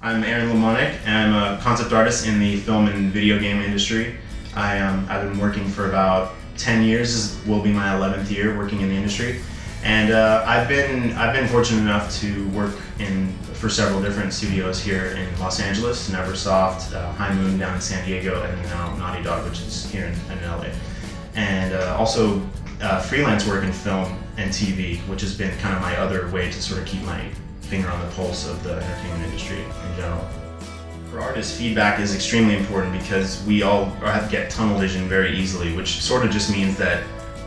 I'm Aaron Limonick, and I'm a concept artist in the film and video game industry. I've been working for about 10 years. This will be my 11th year working in the industry, and I've been fortunate enough to work for several different studios here in Los Angeles, Neversoft, High Moon down in San Diego, and now Naughty Dog, which is here in LA, and also freelance work in film and TV, which has been kind of my other way to sort of keep my finger on the pulse of the entertainment industry in general. For artists, feedback is extremely important because we all get tunnel vision very easily, which sort of just means that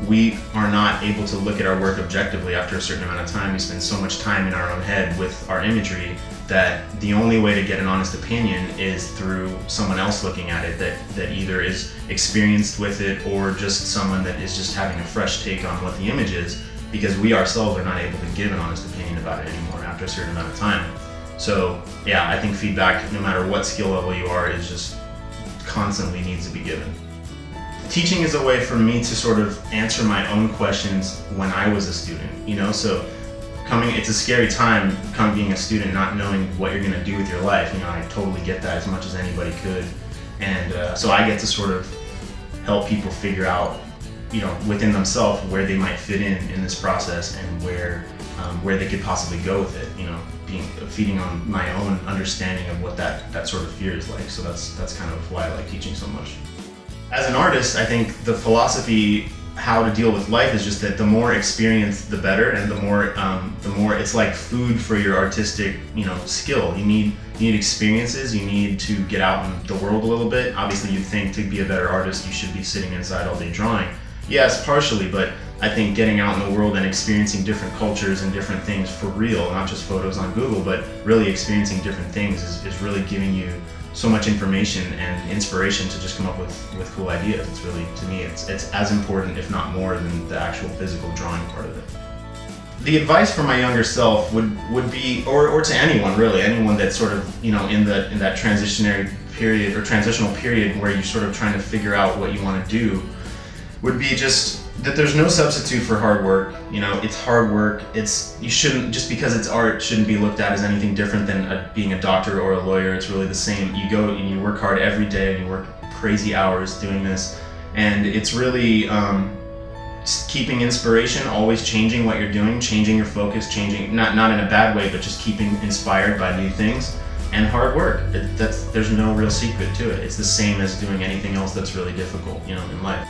we are not able to look at our work objectively after a certain amount of time. We spend so much time in our own head with our imagery that the only way to get an honest opinion is through someone else looking at it that either is experienced with it or just someone that is just having a fresh take on what the image is, because we ourselves are not able to give an honest opinion about it anymore after a certain amount of time. So yeah, I think feedback, no matter what skill level you are, is just constantly needs to be given. Teaching is a way for me to sort of answer my own questions when I was a student, so it's a scary time being a student, not knowing what you're gonna do with your life. I totally get that as much as anybody could. And so I get to sort of help people figure out, within themselves where they might fit in this process and where they could possibly go with it, feeding on my own understanding of what that sort of fear is like. So that's kind of why I like teaching so much. As an artist, I think the philosophy how to deal with life is just that the more experience, the better, and the more it's like food for your artistic, skill. You need experiences. You need to get out in the world a little bit. Obviously, you'd think to be a better artist, you should be sitting inside all day drawing. Yes, partially, but I think getting out in the world and experiencing different cultures and different things for real, not just photos on Google, but really experiencing different things is really giving you so much information and inspiration to just come up with cool ideas. It's really, to me, it's as important, if not more, than the actual physical drawing part of it. The advice for my younger self would be, or to anyone really, anyone that's sort of, in that transitional period where you're sort of trying to figure out what you want to do, would be just that there's no substitute for hard work. It's hard work. You shouldn't, just because it's art, shouldn't be looked at as anything different than being a doctor or a lawyer. It's really the same. You go and you work hard every day and you work crazy hours doing this, and it's really keeping inspiration, always changing what you're doing, changing your focus, changing, not in a bad way, but just keeping inspired by new things, and hard work. There's no real secret to it. It's the same as doing anything else that's really difficult, in life.